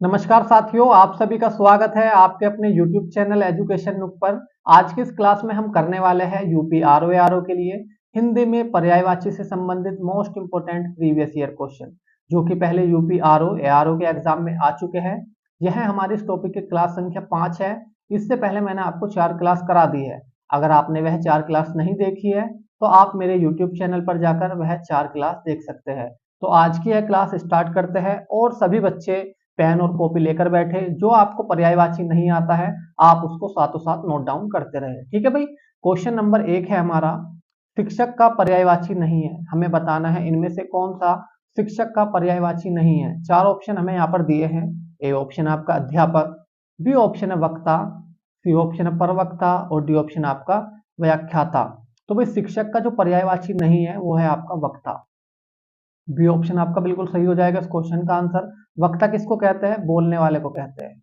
नमस्कार साथियों, आप सभी का स्वागत है आपके अपने YouTube चैनल एजुकेशन नुक पर। आज की इस क्लास में हम करने वाले हैं यूपी आरओ एआरओ के लिए हिंदी में पर्यायवाची से संबंधित most important previous year question, जो कि पहले यूपी आरओ एआरओ के एग्जाम में आ चुके हैं। यह हमारी इस टॉपिक की क्लास संख्या 5 है। इससे पहले मैंने आपको 4 क्लास करा दी है। अगर आपने वह 4 क्लास नहीं देखी है तो आप मेरे यूट्यूब चैनल पर जाकर वह 4 क्लास देख सकते हैं। तो आज की यह क्लास स्टार्ट करते हैं और सभी बच्चे पेन और कॉपी लेकर बैठे। जो आपको पर्यायवाची नहीं आता है आप उसको साथों साथ नोट डाउन करते रहे। ठीक है भाई। क्वेश्चन नंबर 1 है हमारा, शिक्षक का पर्यायवाची नहीं है। हमें बताना है इनमें से कौन सा शिक्षक का पर्यायवाची नहीं है। 4 ऑप्शन हमें यहाँ पर दिए हैं। ए ऑप्शन आपका अध्यापक, बी ऑप्शन है वक्ता, सी ऑप्शन है प्रवक्ता और डी ऑप्शन आपका व्याख्याता। तो भाई शिक्षक का जो पर्यायवाची नहीं है वो है आपका वक्ता। बी ऑप्शन आपका बिल्कुल सही हो जाएगा इस क्वेश्चन का आंसर। वक्ता किसको कहते हैं? बोलने वाले को कहते हैं,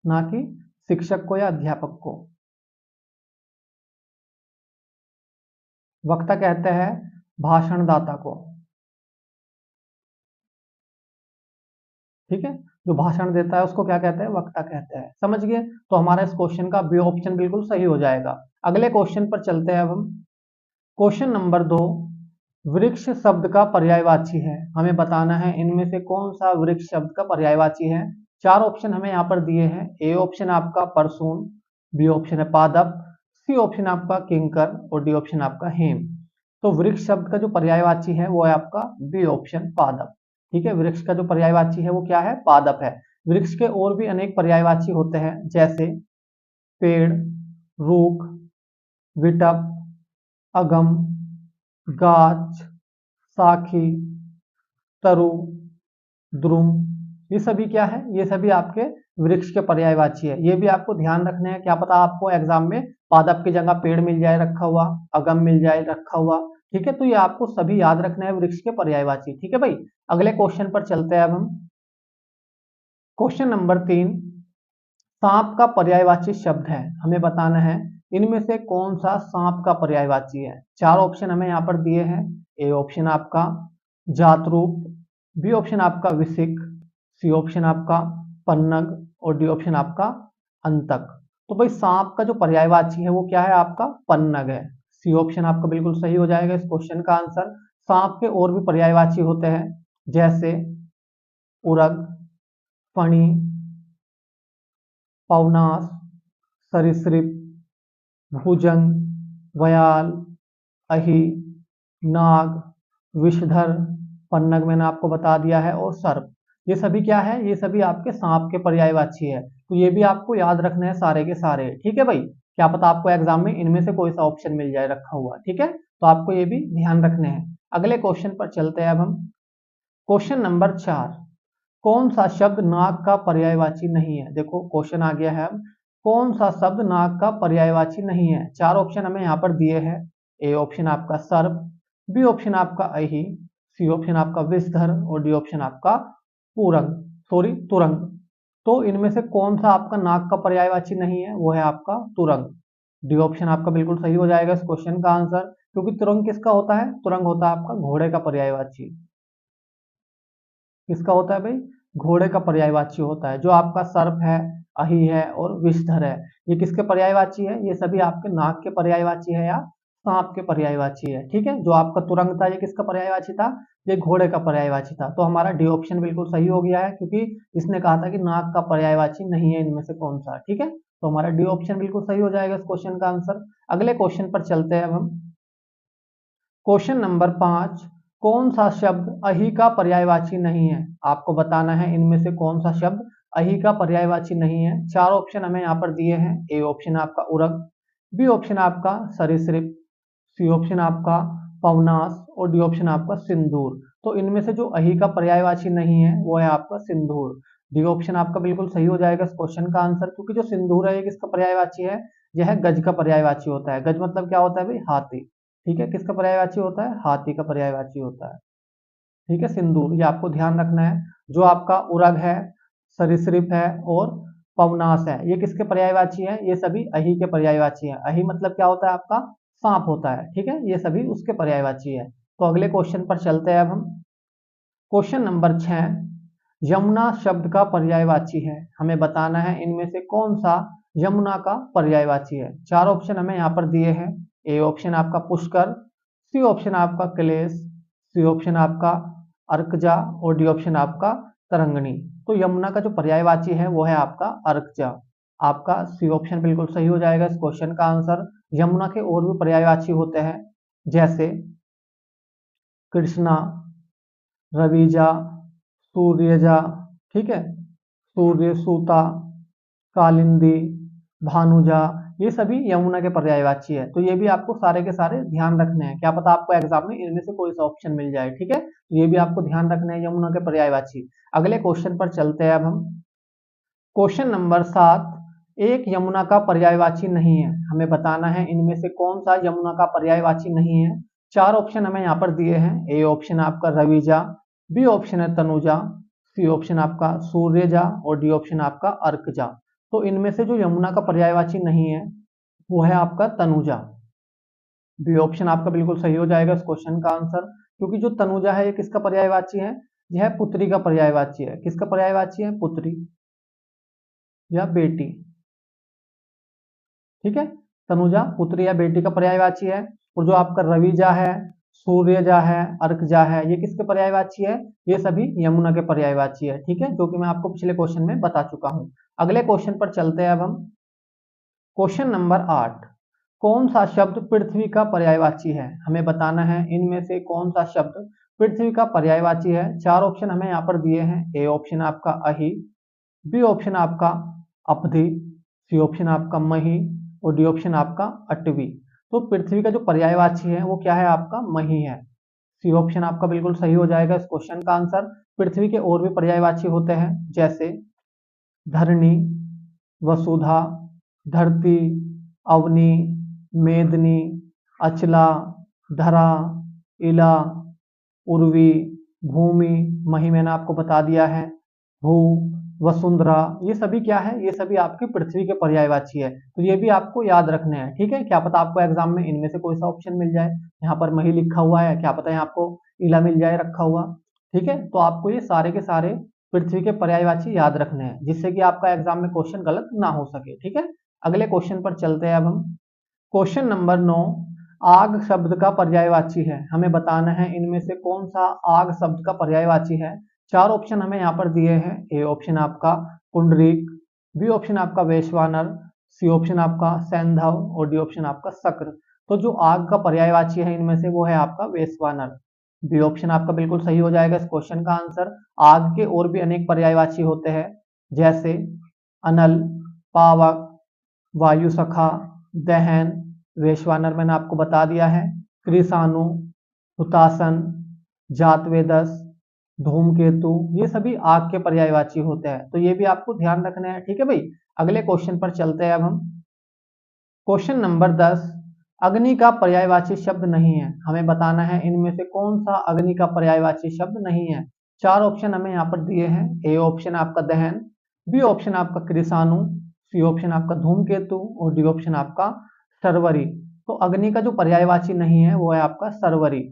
ना कि शिक्षक को या अध्यापक को। वक्ता कहते हैं भाषणदाता को। ठीक है, जो भाषण देता है उसको क्या कहते हैं? वक्ता कहते हैं। समझ गए? तो हमारा इस क्वेश्चन का बी ऑप्शन बिल्कुल सही हो जाएगा। अगले क्वेश्चन पर चलते हैं अब हम। क्वेश्चन नंबर 2, वृक्ष शब्द का पर्यायवाची है। हमें बताना है इनमें से कौन सा वृक्ष शब्द का पर्यायवाची है। 4 ऑप्शन हमें यहाँ पर दिए हैं। ए ऑप्शन आपका परसून, बी ऑप्शन है पादप, सी ऑप्शन आपका किंकर और डी ऑप्शन आपका हेम। तो वृक्ष शब्द का जो पर्यायवाची है वो है आपका बी ऑप्शन पादप। ठीक है, वृक्ष का जो पर्यायवाची है वो क्या है? पादप है। वृक्ष के और भी अनेक पर्यायवाची होते हैं, जैसे पेड़, रूख, विटप, अगम, गाछ, साखी, तरु, द्रुम। ये सभी क्या है? ये सभी आपके वृक्ष के पर्यायवाची है। ये भी आपको ध्यान रखने हैं। क्या पता आपको एग्जाम में पादप की जगह पेड़ मिल जाए रखा हुआ, अगम मिल जाए रखा हुआ। ठीक है, तो ये आपको सभी याद रखना है वृक्ष के पर्यायवाची। ठीक है भाई। अगले क्वेश्चन पर चलते हैं अब हम। क्वेश्चन नंबर 3, सांप का पर्यायवाची शब्द है। हमें बताना है इनमें से कौन सा सांप का पर्यायवाची है। 4 ऑप्शन हमें यहाँ पर दिए हैं। ए ऑप्शन आपका जातरूप, बी ऑप्शन आपका विसिक, सी ऑप्शन आपका पन्नग और डी ऑप्शन आपका अंतक। तो भाई सांप का जो पर्यायवाची है वो क्या है? आपका पन्नग है। सी ऑप्शन आपका बिल्कुल सही हो जाएगा इस क्वेश्चन का आंसर। सांप के और भी पर्यायवाची होते हैं, जैसे उरग, फणी, पवनास, सरीसृप, भुजंग, व्याल, अहि, नाग, विषधर, पन्नग मैंने आपको बता दिया है, और सर्प। ये सभी क्या है? ये सभी आपके सांप के पर्यायवाची है। तो ये भी आपको याद रखने हैं सारे के सारे। ठीक है भाई। क्या पता आपको एग्जाम में इनमें से कोई सा ऑप्शन मिल जाए रखा हुआ। ठीक है, तो आपको ये भी ध्यान रखने हैं। अगले क्वेश्चन पर चलते हैं अब हम। क्वेश्चन नंबर 4, कौन सा शब्द नाग का पर्यायवाची नहीं है? देखो क्वेश्चन आ गया है अब, कौन सा शब्द नाग का पर्यायवाची नहीं है। 4 ऑप्शन हमें यहाँ पर दिए हैं। ए ऑप्शन आपका सर्प, बी ऑप्शन आपका अहि, सी ऑप्शन आपका विषधर और डी ऑप्शन आपका पूरंग, सॉरी तुरंग। तो इनमें से कौन सा आपका नाग का पर्यायवाची नहीं है? वो है आपका तुरंग। डी ऑप्शन आपका बिल्कुल सही हो जाएगा इस क्वेश्चन का आंसर, क्योंकि तुरंग किसका होता है? तुरंग होता है आपका घोड़े का पर्यायवाची। किसका होता है भाई? घोड़े का पर्यायवाची होता है। जो आपका सर्प है, अहि है और विषधर है, ये किसके पर्यायवाची है? ये सभी आपके नाग के पर्यायवाची है या सांप के पर्यायवाची है। ठीक है, जो आपका तुरंग था ये किसका पर्यायवाची था? ये घोड़े का पर्यायवाची था। तो हमारा डी ऑप्शन बिल्कुल सही हो गया है, क्योंकि इसने कहा था कि नाग का पर्यायवाची नहीं है इनमें से कौन सा। ठीक है, तो हमारा डी ऑप्शन बिल्कुल सही हो जाएगा इस क्वेश्चन का आंसर। अगले क्वेश्चन पर चलते हैं अब हम। क्वेश्चन नंबर 5, कौन सा शब्द अहि का पर्यायवाची नहीं है? आपको बताना है इनमें से कौन सा शब्द अहि का पर्यायवाची नहीं है। 4 ऑप्शन हमें यहाँ पर दिए हैं। ए ऑप्शन आपका उरग, बी ऑप्शन आपका सरीसृप, सी ऑप्शन आपका पवनास और डी ऑप्शन आपका सिंदूर। तो इनमें से जो अहि का पर्यायवाची नहीं है वो है आपका सिंदूर। डी ऑप्शन आपका बिल्कुल सही हो जाएगा इस क्वेश्चन का आंसर, क्योंकि जो सिंदूर है ये किसका पर्यायवाची है? यह गज का पर्यायवाची होता है। गज मतलब क्या होता है भाई? हाथी। ठीक है, किसका पर्यायवाची होता है? हाथी का पर्यायवाची होता है। ठीक है, सिंदूर, ये आपको ध्यान रखना है। जो आपका उरग है, सरीसृप है और पवनास है, ये किसके पर्यायवाची है? ये सभी अहि के पर्यायवाची है। अहि मतलब क्या होता है? आपका सांप होता है। ठीक है, ये सभी उसके पर्यायवाची है। तो अगले क्वेश्चन पर चलते हैं अब हम। क्वेश्चन नंबर 6, यमुना शब्द का पर्यायवाची है, हमें बताना है इनमें से कौन सा यमुना का पर्यायवाची है। चार ऑप्शन हमें यहाँ पर दिए हैं। ए ऑप्शन आपका पुष्कर, सी ऑप्शन आपका क्लेश, सी ऑप्शन आपका अर्कजा और डी ऑप्शन आपका तरंगणी। तो यमुना का जो पर्यायवाची है वो है आपका अर्कजा। आपका सी ऑप्शन बिल्कुल सही हो जाएगा इस क्वेश्चन का आंसर। यमुना के और भी पर्यायवाची होते हैं, जैसे कृष्णा, रविजा, सूर्यजा, ठीक है, सूर्य, सूता, कालिंदी, भानुजा, ये सभी यमुना के पर्यायवाची है। तो ये भी आपको सारे के सारे ध्यान रखने हैं, क्या पता आपको एग्जाम में इनमें से कोई सा ऑप्शन मिल जाए। ठीक है, तो ये भी आपको ध्यान रखना है, यमुना के पर्यायवाची। अगले क्वेश्चन पर चलते हैं अब हम। क्वेश्चन नंबर 7, एक यमुना का पर्यायवाची नहीं है, हमें बताना है इनमें से कौन सा यमुना का पर्यायवाची नहीं है। चार ऑप्शन हमें यहाँ पर दिए हैं। ए ऑप्शन आपका रविजा, बी ऑप्शन है तनुजा, सी ऑप्शन आपका सूर्यजा और डी ऑप्शन आपका अर्कजा। तो इनमें से जो यमुना का पर्यायवाची नहीं है वो है आपका तनुजा। बी ऑप्शन आपका बिल्कुल सही हो जाएगा इस क्वेश्चन का आंसर, क्योंकि जो तनुजा है ये किसका पर्यायवाची है, यह पुत्री का पर्यायवाची है। किसका पर्यायवाची है, पुत्री या बेटी। ठीक है, तनुजा पुत्री या बेटी का पर्यायवाची है। और जो आपका रविजा है, सूर्यजा है, अर्कजा है, ये किसके पर्यायवाची है, ये सभी यमुना के पर्यायवाची है। ठीक है, जो कि मैं आपको पिछले क्वेश्चन में बता चुका हूं। अगले क्वेश्चन पर चलते हैं अब हम। क्वेश्चन नंबर 8, कौन सा शब्द पृथ्वी का पर्यायवाची है, हमें बताना है इनमें से कौन सा शब्द पृथ्वी का पर्यायवाची है। चार ऑप्शन हमें यहाँ पर दिए हैं। ए ऑप्शन आपका अहि, बी ऑप्शन आपका अपधि, सी ऑप्शन आपका मही और डी ऑप्शन आपका अटवी। तो पृथ्वी का जो पर्यायवाची है वो क्या है, आपका मही है। सी ऑप्शन आपका बिल्कुल सही हो जाएगा इस क्वेश्चन का आंसर। पृथ्वी के और भी पर्यायवाची होते हैं, जैसे धरणी, वसुधा, धरती, अवनी, मेदनी, अचला, धरा, इला, उर्वी, भूमि, मही मैंने आपको बता दिया है, भू, वसुंधरा, ये सभी क्या है, ये सभी आपके पृथ्वी के पर्यायवाची है। तो ये भी आपको याद रखने हैं। ठीक है, क्या पता आपको एग्जाम में इनमें से कोई सा ऑप्शन मिल जाए। यहाँ पर मही लिखा हुआ है, क्या पता यहाँ आपको इला मिल जाए रखा हुआ। ठीक है, तो आपको ये सारे के सारे पृथ्वी के पर्यायवाची याद रखने हैं, जिससे कि आपका एग्जाम में क्वेश्चन गलत ना हो सके। ठीक है, अगले क्वेश्चन पर चलते हैं अब हम। क्वेश्चन नंबर 9, आग शब्द का पर्यायवाची है, हमें बताना है इनमें से कौन सा आग शब्द का पर्यायवाची है। चार ऑप्शन हमें यहाँ पर दिए हैं। ए ऑप्शन आपका पुंडरीक, बी ऑप्शन आपका वैश्वानर, सी ऑप्शन आपका सैंधव और डी ऑप्शन आपका शक्र। तो जो आग का पर्यायवाची है इनमें से वो है आपका वैश्वानर। बी ऑप्शन आपका बिल्कुल सही हो जाएगा इस क्वेश्चन का आंसर। आग के और भी अनेक पर्यायवाची होते हैं, जैसे अनल, पावक, वायु सखा, दहन, वैश्वानर मैंने आपको बता दिया है, कृषाणु, हुतासन, जातवेदस, धूमकेतु, ये सभी आग के पर्यायवाची होते हैं। तो ये भी आपको ध्यान रखना है। ठीक है भाई, अगले क्वेश्चन पर चलते हैं अब हम। क्वेश्चन नंबर 10, अग्नि का पर्यायवाची शब्द नहीं है, हमें बताना है इनमें से कौन सा अग्नि का पर्यायवाची शब्द नहीं है। चार ऑप्शन हमें यहाँ पर दिए हैं। ए ऑप्शन आपका दहन, बी ऑप्शन आपका कृषाणु, सी ऑप्शन आपका धूमकेतु और डी ऑप्शन आपका सर्वरी। तो अग्नि का जो पर्यायवाची नहीं है वो है आपका सर्वरी।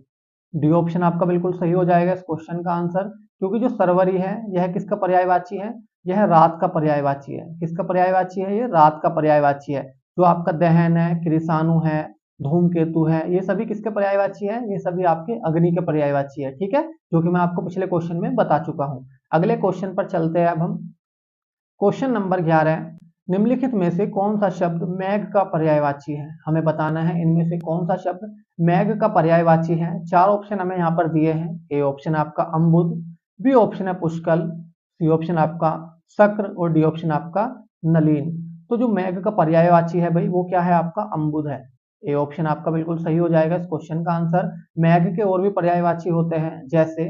डी ऑप्शन आपका बिल्कुल सही हो जाएगा इस क्वेश्चन का आंसर, क्योंकि जो सर्वरी है यह किसका पर्यायवाची है, यह रात का पर्यायवाची है। किसका पर्यायवाची है, ये रात का पर्यायवाची है। जो आपका दहन है, कृषाणु है, धूमकेतु है, ये सभी किसके पर्यायवाची है, ये सभी आपके अग्नि के पर्यायवाची है। ठीक है, जो कि मैं आपको पिछले क्वेश्चन में बता चुका हूं। अगले क्वेश्चन पर चलते हैं अब हम। क्वेश्चन नंबर 11, निम्नलिखित में से कौन सा शब्द मेघ का पर्यायवाची है, हमें बताना है इनमें से कौन सा शब्द मेघ का पर्यायवाची है। चार ऑप्शन हमें यहाँ पर दिए हैं। ए ऑप्शन आपका अम्बुद, बी ऑप्शन है पुष्कल, सी ऑप्शन आपका शक्र और डी ऑप्शन आपका नलीन। तो जो मेघ का पर्यायवाची है भाई वो क्या है, आपका अम्बुद है। ए ऑप्शन आपका बिल्कुल सही हो जाएगा इस क्वेश्चन का आंसर। मेघ के और भी पर्यायवाची होते हैं, जैसे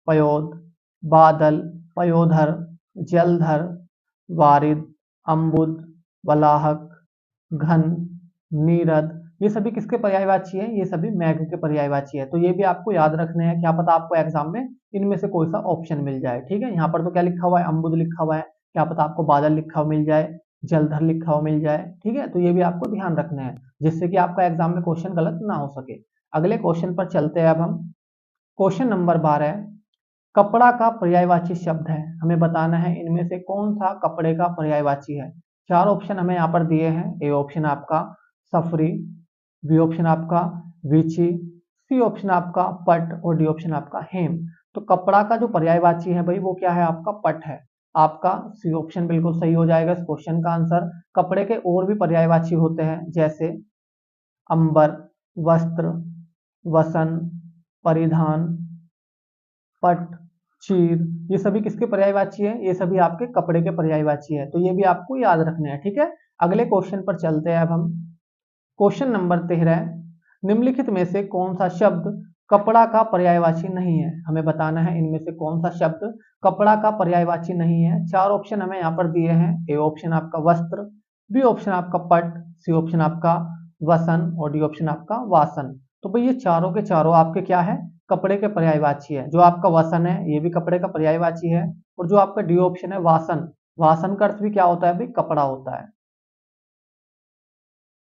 पयोद, बादल, पयोधर, जलधर, वारिद, अम्बुद, वलाहक, घन, नीरद, ये सभी किसके पर्यायवाची है, ये सभी मेघ के पर्यायवाची है। तो ये भी आपको याद रखने हैं, क्या पता आपको एग्जाम में इनमें से कोई सा ऑप्शन मिल जाए। ठीक है, यहाँ पर तो क्या लिखा हुआ है, अम्बुद लिखा हुआ है, क्या पता आपको बादल लिखा हुआ मिल जाए, जलधर लिखा हुआ मिल जाए। ठीक है, तो ये भी आपको ध्यान रखना है, जिससे कि आपका एग्जाम में क्वेश्चन गलत ना हो सके। अगले क्वेश्चन पर चलते हैं अब हम। क्वेश्चन नंबर 12, कपड़ा का पर्यायवाची शब्द है, हमें बताना है इनमें से कौन सा कपड़े का पर्यायवाची है। चार ऑप्शन हमें यहाँ पर दिए हैं। ए ऑप्शन आपका सफरी, बी ऑप्शन आपका विची, सी ऑप्शन आपका पट और डी ऑप्शन आपका हेम। तो कपड़ा का जो पर्यायवाची है भाई वो क्या है, आपका पट है। आपका सी ऑप्शन बिल्कुल सही हो जाएगा इस क्वेश्चन का आंसर। कपड़े के और भी पर्यायवाची होते हैं, जैसे अंबर, वस्त्र, वसन, परिधान, पट, चीर, ये सभी किसके पर्यायवाची है, ये सभी आपके कपड़े के पर्यायवाची है। तो ये भी आपको याद रखना है, ठीक है। अगले क्वेश्चन पर चलते हैं अब हम। क्वेश्चन नंबर 13, निम्नलिखित में से कौन सा शब्द कपड़ा का पर्यायवाची नहीं है। हमें बताना है इनमें से कौन सा शब्द कपड़ा का पर्यायवाची नहीं है। चार ऑप्शन हमें यहाँ पर दिए हैं। ए ऑप्शन आपका वस्त्र, बी ऑप्शन आपका पट, सी ऑप्शन आपका वसन और डी ऑप्शन आपका वासन। तो भाई ये चारों के चारों आपके क्या है, कपड़े के पर्यायवाची है। जो आपका वसन है ये भी कपड़े का पर्यायवाची है, और जो आपका डी ऑप्शन है वासन, वासन का अर्थ भी क्या होता है भाई, कपड़ा होता है।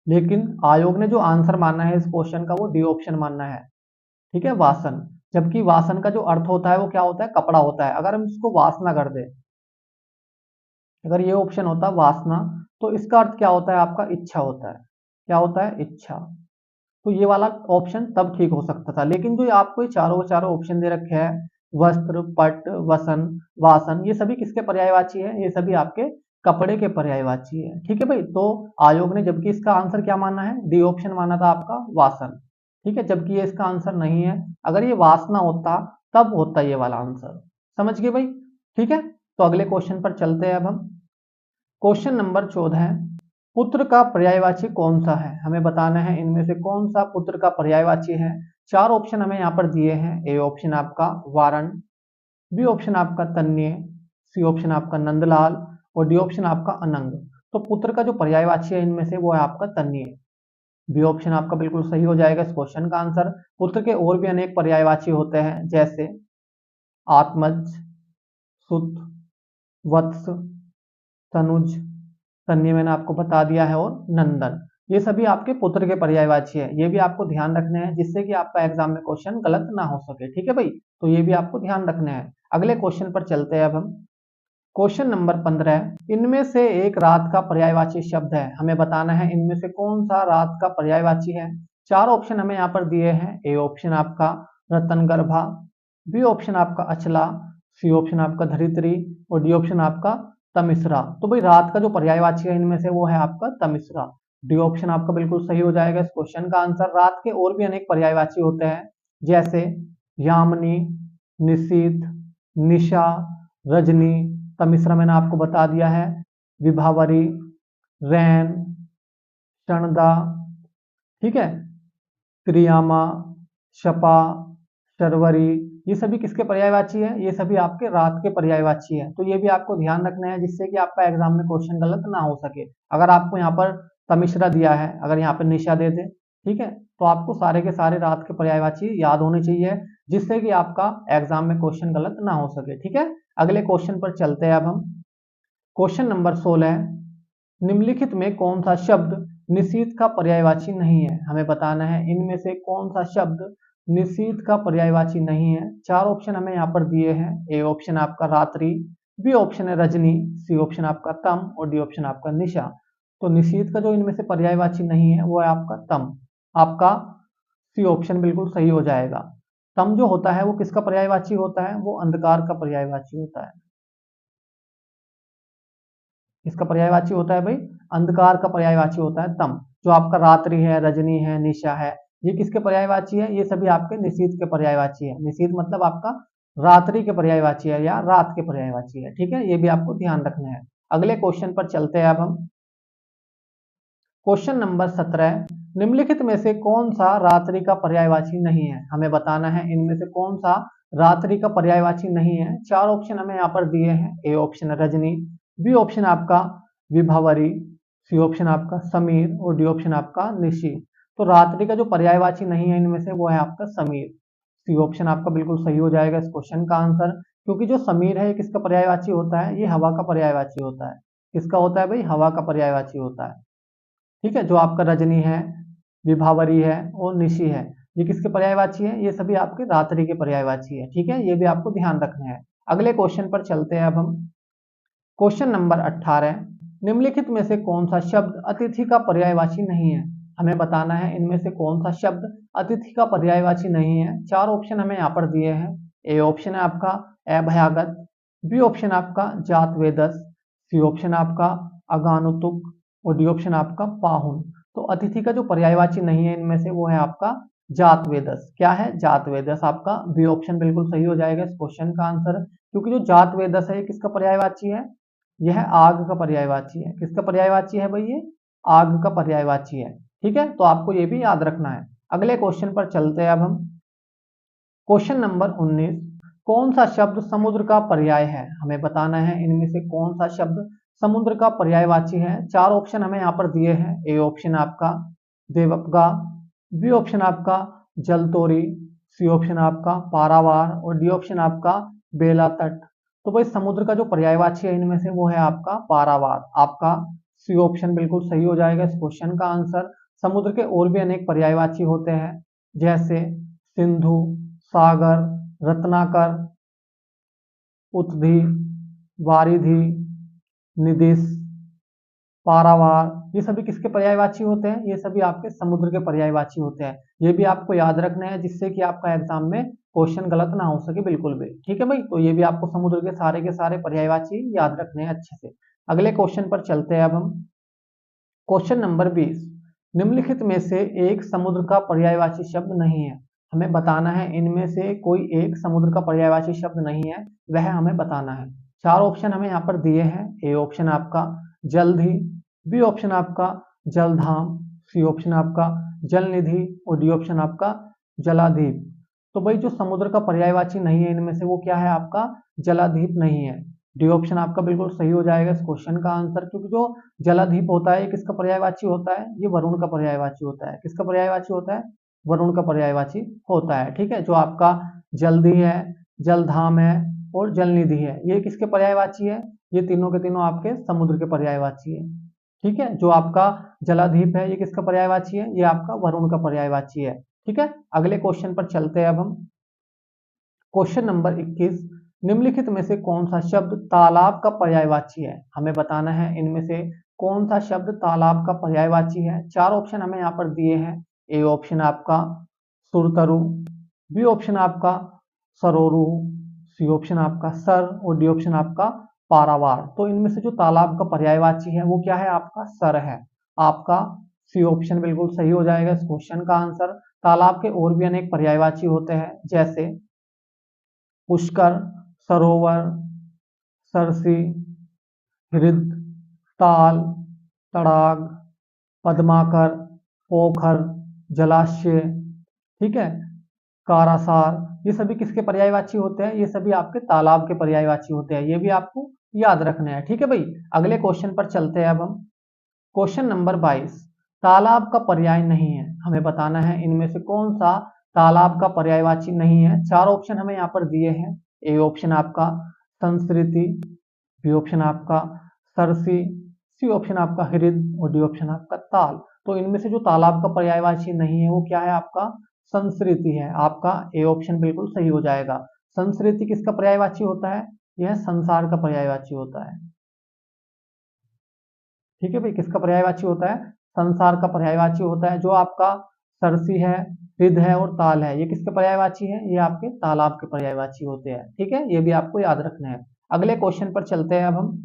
लेकिन आयोग ने जो आंसर माना है इस क्वेश्चन का वो डी ऑप्शन मानना है, ठीक है, वासन। जबकि वासन का जो अर्थ होता है वो क्या होता है, कपड़ा होता है। अगर हम इसको वासना कर दे, अगर ये ऑप्शन होता वासना, तो इसका अर्थ क्या होता है, आपका इच्छा होता है। क्या होता है, इच्छा। तो ये वाला ऑप्शन तब ठीक हो सकता था। लेकिन जो आपको ये चारों के चारों ऑप्शन दे रखे हैं, वस्त्र, पट, वसन, वासन, ये सभी किसके पर्यायवाची है, ये सभी आपके कपड़े के पर्यायवाची है, ठीक है भाई। तो आयोग ने जबकि इसका आंसर क्या माना है, डी ऑप्शन माना था आपका वासन, ठीक है। जबकि ये इसका आंसर नहीं है। अगर ये वासना होता तब होता ये वाला आंसर। समझ गए भाई, ठीक है। तो अगले क्वेश्चन पर चलते हैं अब हम। क्वेश्चन नंबर 14 है, पुत्र का पर्यायवाची कौन सा है। हमें बताना है इनमें से कौन सा पुत्र का पर्यायवाची है। चार ऑप्शन हमें यहाँ पर दिए हैं। ए ऑप्शन आपका वारण, बी ऑप्शन आपका तन्य, सी ऑप्शन आपका नंदलाल और डी ऑप्शन आपका अनंग। तो पुत्र का जो पर्यायवाची है इनमें से वो है आपका तन्य। बी ऑप्शन आपका बिल्कुल सही हो जाएगा इस क्वेश्चन का आंसर। पुत्र के और भी अनेक पर्यायवाची होते हैं, जैसे आत्मज, सुत, वत्स, तनुज, तन्य मैंने आपको बता दिया है, और नंदन। ये सभी आपके पुत्र के पर्यायवाची है। ये भी आपको ध्यान रखने हैं, जिससे कि आपका एग्जाम में क्वेश्चन गलत ना हो सके, ठीक है भाई। तो ये भी आपको ध्यान रखने हैं। अगले क्वेश्चन पर चलते हैं अब हम। क्वेश्चन नंबर 15, इनमें से एक रात का पर्यायवाची शब्द है। हमें बताना है इनमें से कौन सा रात का पर्यायवाची है। चार ऑप्शन हमें यहाँ पर दिए हैं। ए ऑप्शन आपका रतनगर्भा, बी ऑप्शन आपका अचला, सी ऑप्शन आपका धरित्री और डी ऑप्शन आपका तमिश्रा। तो भाई रात का जो पर्यायवाची है इनमें से वो है आपका तमिश्रा। डी ऑप्शन आपका बिल्कुल सही हो जाएगा इस क्वेश्चन का आंसर। रात के और भी अनेक पर्यायवाची होते हैं, जैसे यामिनी, निशीथ, निशा, रजनी, तमिश्रा मैंने आपको बता दिया है, विभावरी, रैन, क्षणदा, ठीक है, त्रियामा, शपा, शर्वरी, ये सभी किसके पर्यायवाची है, ये सभी आपके रात के पर्यायवाची है। तो ये भी आपको ध्यान रखना है, जिससे कि आपका एग्जाम में क्वेश्चन गलत ना हो सके। अगर आपको यहाँ पर तमिश्रा दिया है, अगर यहाँ पर निशा दे दे, ठीक है, तो आपको सारे के सारे रात के पर्यायवाची याद होने चाहिए, जिससे कि आपका एग्जाम में क्वेश्चन गलत ना हो सके, ठीक है। अगले क्वेश्चन पर चलते हैं अब हम। क्वेश्चन नंबर 16, निम्नलिखित में कौन सा शब्द निशीथ का पर्यायवाची नहीं है। हमें बताना है इनमें से कौन सा शब्द निशीथ का पर्यायवाची नहीं है। चार ऑप्शन हमें यहाँ पर दिए हैं। ए ऑप्शन आपका रात्रि, बी ऑप्शन है रजनी, सी ऑप्शन आपका तम और डी ऑप्शन आपका निशा। तो निशीथ का जो इनमें से पर्यायवाची नहीं है वो है आपका तम। आपका सी ऑप्शन बिल्कुल सही हो जाएगा। तम जो होता है वो किसका पर्यायवाची होता है, वो अंधकार का पर्यायवाची होता है। इसका पर्यायवाची होता है भाई, अंधकार का पर्यायवाची होता है तम। जो आपका रात्रि है, रजनी है, निशा है, ये किसके पर्यायवाची है, ये सभी आपके निशीथ के पर्यायवाची है। निशीथ मतलब आपका रात्रि के पर्यायवाची है या रात के पर्यायवाची है, ठीक है। ये भी आपको ध्यान रखना है। अगले क्वेश्चन पर चलते हैं अब हम। क्वेश्चन नंबर 17, निम्नलिखित में से कौन सा रात्रि का पर्यायवाची नहीं है। हमें बताना है इनमें से कौन सा रात्रि का पर्यायवाची नहीं है। चार ऑप्शन हमें यहाँ पर दिए हैं। ए ऑप्शन रजनी, बी ऑप्शन आपका विभावरी, सी ऑप्शन आपका समीर और डी ऑप्शन आपका निशी। तो रात्रि का जो पर्यायवाची नहीं है इनमें से वो है आपका समीर। सी ऑप्शन आपका बिल्कुल सही हो जाएगा इस क्वेश्चन का आंसर, क्योंकि जो समीर है ये किसका पर्यायवाची होता है, ये हवा का पर्यायवाची होता है। किसका होता है भाई, हवा का पर्यायवाची होता है, ठीक है। जो आपका रजनी है, विभावरी है और निशी है, ये किसके पर्यायवाची है? ये सभी आपके रात्रि के पर्यायवाची है। ठीक है, ये भी आपको ध्यान रखना है। अगले क्वेश्चन पर चलते हैं अब हम। क्वेश्चन नंबर 18, निम्नलिखित में से कौन सा शब्द अतिथि का पर्यायवाची नहीं है? हमें बताना है इनमें से कौन सा शब्द अतिथि का पर्यायवाची नहीं है। चार ऑप्शन हमें यहाँ पर दिए हैं। ए ऑप्शन है आपका अभ्यागत, बी ऑप्शन आपका जात वेदस, सी ऑप्शन आपका अगानुतुक और डी ऑप्शन आपका पाहुन। तो अतिथि का जो पर्यायवाची नहीं है इनमें से वो है आपका जात वेदस। क्या है? जात वेदस। आपका बी ऑप्शन बिल्कुल सही हो जाएगा इस क्वेश्चन का आंसर, क्योंकि जो जात वेदस है ये किसका पर्यायवाची है? यह आग का पर्यायवाची है। किसका पर्यायवाची है भाई? ये आग का पर्यायवाची है। ठीक है, तो आपको ये भी याद रखना है। अगले क्वेश्चन पर चलते हैं अब हम। क्वेश्चन नंबर 19, कौन सा शब्द समुद्र का पर्याय है? हमें बताना है इनमें से कौन सा शब्द समुद्र का पर्यायवाची है। चार ऑप्शन हमें यहाँ पर दिए हैं। ए ऑप्शन आपका देवपगा, बी ऑप्शन आपका जलतोरी, सी ऑप्शन आपका पारावार और डी ऑप्शन आपका बेला तट। तो भाई समुद्र का जो पर्यायवाची है इनमें से वो है आपका पारावार। आपका सी ऑप्शन बिल्कुल सही हो जाएगा इस क्वेश्चन का आंसर। समुद्र के और भी अनेक पर्यायवाची होते हैं, जैसे सिंधु, सागर, रत्नाकर, उत्धि, वारिधि, निदिश, पारावार। ये सभी किसके पर्यायवाची होते हैं? ये सभी आपके समुद्र के पर्यायवाची होते हैं। ये भी आपको याद रखना है, जिससे कि आपका एग्जाम में क्वेश्चन गलत ना हो सके बिल्कुल भी। ठीक है भाई, तो ये भी आपको समुद्र के सारे पर्यायवाची याद रखने हैं अच्छे से। अगले क्वेश्चन पर चलते हैं अब हम। क्वेश्चन नंबर 20, निम्नलिखित में से एक समुद्र का पर्यायवाची शब्द नहीं है। हमें बताना है इनमें से कोई एक समुद्र का पर्यायवाची शब्द नहीं है, वह हमें बताना है। चार ऑप्शन हमें यहाँ पर दिए हैं। ए ऑप्शन आपका जलधि, बी ऑप्शन आपका जलधाम, सी ऑप्शन आपका जलनिधि और डी ऑप्शन आपका जलाधीप। तो भाई जो समुद्र का पर्यायवाची नहीं है इनमें से वो क्या है? आपका जलाधीप नहीं है। डी ऑप्शन आपका बिल्कुल सही हो जाएगा इस क्वेश्चन का आंसर, क्योंकि जो जलाधीप होता है ये किसका पर्यायवाची होता है? ये वरुण का पर्यायवाची होता है। किसका पर्यायवाची होता है? वरुण का पर्यायवाची होता है। ठीक है, जो आपका जल्दी है, जलधाम है और जलनिधि है, ये किसके पर्यायवाची है? ये तीनों के तीनों आपके समुद्र के पर्यायवाची है। ठीक है, जो आपका जलाधीप है ये किसका पर्यायवाची है? ये आपका वरुण का पर्यायवाची है। ठीक है, अगले क्वेश्चन पर चलते हैं अब हम। क्वेश्चन नंबर 21, निम्नलिखित में से कौन सा शब्द तालाब का पर्यायवाची है? हमें बताना है इनमें से कौन सा शब्द तालाब का पर्यायवाची है। चार ऑप्शन हमें यहाँ पर दिए हैं। ए ऑप्शन आपका सुरतरु, बी ऑप्शन आपका सरोरु, सी ऑप्शन आपका सर और डी ऑप्शन आपका पारावार। तो इनमें से जो तालाब का पर्यायवाची है वो क्या है? आपका सर है। आपका सी ऑप्शन बिल्कुल सही हो जाएगा इस क्वेश्चन का आंसर। तालाब के और भी अनेक पर्यायवाची होते हैं, जैसे पुष्कर, सरोवर, सरसी, हृद, ताल, तड़ाग, पद्माकर, पोखर, जलाशय। ठीक है, कारासार। ये सभी किसके पर्यायवाची होते हैं? ये सभी आपके तालाब के पर्यायवाची होते हैं। ये भी आपको याद रखना है। ठीक है भाई, अगले क्वेश्चन पर चलते हैं अब हम। क्वेश्चन नंबर 22, तालाब का पर्याय नहीं है। हमें बताना है इनमें से कौन सा तालाब का पर्यायवाची नहीं है। चार ऑप्शन हमें यहाँ पर दिए हैं। ए ऑप्शन आपका संस्कृति, बी ऑप्शन आपका सरसी, सी ऑप्शन आपका हृद और डी ऑप्शन आपका ताल। तो इनमें से जो तालाब का पर्यायवाची नहीं है वो क्या है? आपका संस्कृति है। आपका ए ऑप्शन बिल्कुल सही हो जाएगा। संस्कृति किसका पर्यायवाची होता है? यह संसार का पर्यायवाची होता है। ठीक है भाई, किसका पर्यायवाची होता है? संसार का पर्यायवाची होता है। जो आपका सरसी है, रिध है और ताल है, ये किसके पर्यायवाची है? ये आपके तालाब के पर्यायवाची होते हैं। ठीक है, ये भी आपको याद रखना है। अगले क्वेश्चन पर चलते हैं अब हम।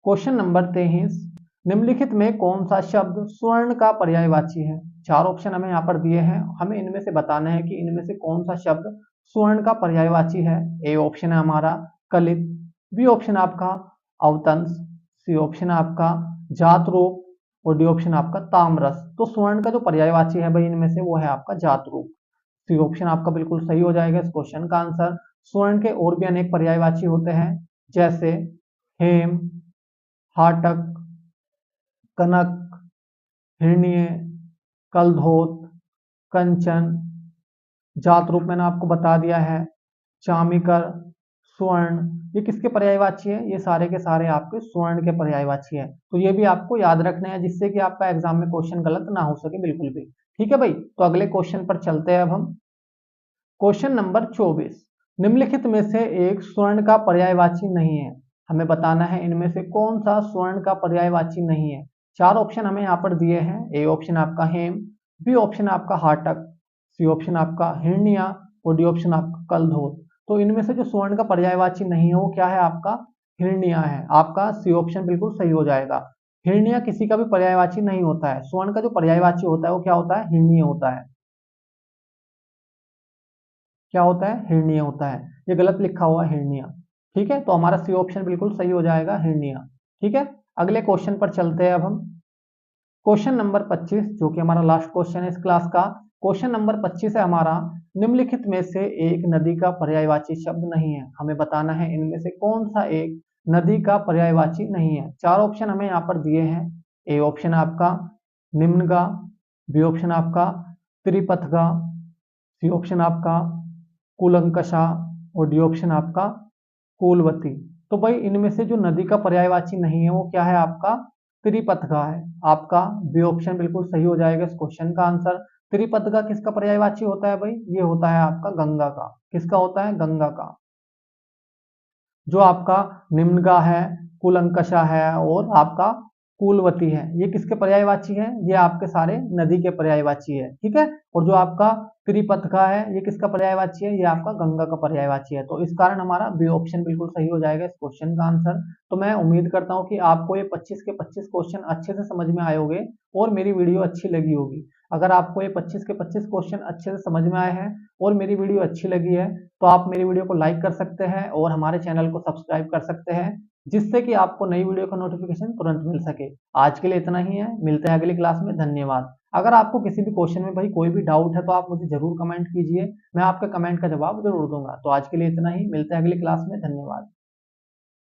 क्वेश्चन नंबर 23, निम्नलिखित में कौन सा शब्द स्वर्ण का पर्यायवाची है? चार ऑप्शन हमें यहाँ पर दिए हैं। हमें इनमें से बताना है कि इनमें से कौन सा शब्द स्वर्ण का पर्यायवाची है। ए ऑप्शन है हमारा कलित, बी ऑप्शन आपका अवतंस, सी ऑप्शन आपका जात रूप और डी ऑप्शन आपका ताम्रस। तो स्वर्ण का जो पर्यायवाची है भाई इनमें से वो है आपका जात रूप। सी ऑप्शन आपका बिल्कुल सही हो जाएगा इस क्वेश्चन का आंसर। स्वर्ण के और भी अनेक पर्यायवाची होते हैं, जैसे हेम, हाटक, कनक, हिरण्य, कलधोत, कंचन। जात रूप मैंने आपको बता दिया है, चामिकर, स्वर्ण। ये किसके पर्यायवाची है? ये सारे के सारे आपके स्वर्ण के पर्यायवाची है। तो ये भी आपको याद रखना है, जिससे कि आपका एग्जाम में क्वेश्चन गलत ना हो सके बिल्कुल भी। ठीक है भाई, तो अगले क्वेश्चन पर चलते हैं अब हम। क्वेश्चन नंबर 24, निम्नलिखित में से एक स्वर्ण का पर्यायवाची नहीं है, हमें बताना है इनमें से कौन सा स्वर्ण का पर्यायवाची नहीं है। चार ऑप्शन हमें यहाँ पर दिए हैं। ए ऑप्शन आपका हेम, बी ऑप्शन आपका हाटक, सी ऑप्शन आपका हिरण्या और डी ऑप्शन आपका कलधोत। तो इनमें से जो स्वर्ण का पर्यायवाची नहीं है वो क्या है, आपका हिरण्या है। आपका सी ऑप्शन बिल्कुल सही हो जाएगा। हिरण्या किसी का भी पर्यायवाची नहीं होता है। स्वर्ण का जो पर्यायवाची होता है वो क्या होता है, हिरण्य होता है। क्या होता है, हिरण्य होता है। ये गलत लिखा हुआ है हिरण्य। ठीक है, तो हमारा सी ऑप्शन बिल्कुल सही हो जाएगा, हिरण्य। ठीक है, अगले क्वेश्चन पर चलते हैं अब हम। क्वेश्चन नंबर 25 जो कि हमारा लास्ट क्वेश्चन है इस क्लास का। क्वेश्चन नंबर 25 है हमारा, निम्नलिखित में से एक नदी का पर्यायवाची शब्द नहीं है, हमें बताना है इनमें से कौन सा एक नदी का पर्यायवाची नहीं है। चार ऑप्शन हमें यहाँ पर दिए हैं। ए ऑप्शन आपका निम्नगा, बी ऑप्शन आपका त्रिपथगा, सी ऑप्शन आपका कूलंकषा और डी ऑप्शन आपका कूलवती। तो भाई इनमें से जो नदी का पर्यायवाची नहीं है वो क्या है, आपका त्रिपथगा है। आपका बी ऑप्शन बिल्कुल सही हो जाएगा इस क्वेश्चन का आंसर। त्रिपथगा किसका पर्यायवाची होता है भाई, ये होता है आपका गंगा का। किसका होता है, गंगा का। जो आपका निम्नगा है, कुलंकषा है और आपका कूलवती है, ये किसके पर्यायवाची है, ये आपके सारे नदी के पर्यायवाची है। ठीक है, और जो आपका त्रिपथका है ये किसका पर्यायवाची है, ये आपका गंगा का पर्यायवाची है। तो इस कारण हमारा बी ऑप्शन बिल्कुल सही हो जाएगा इस क्वेश्चन का आंसर। तो मैं उम्मीद करता हूँ कि आपको ये 25 के 25 क्वेश्चन अच्छे से समझ में आए होंगे और मेरी वीडियो अच्छी लगी होगी। अगर आपको ये 25 के 25 क्वेश्चन अच्छे से समझ में आए हैं और मेरी वीडियो अच्छी लगी है तो आप मेरी वीडियो को लाइक कर सकते हैं और हमारे चैनल को सब्सक्राइब कर सकते हैं, जिससे कि आपको नई वीडियो का नोटिफिकेशन तुरंत मिल सके। आज के लिए इतना ही है, मिलते हैं अगली क्लास में। धन्यवाद। अगर आपको किसी भी क्वेश्चन में भाई कोई भी डाउट है तो आप मुझे जरूर कमेंट कीजिए, मैं आपके कमेंट का जवाब जरूर दूंगा। तो आज के लिए इतना ही, मिलते हैं अगली क्लास में। धन्यवाद।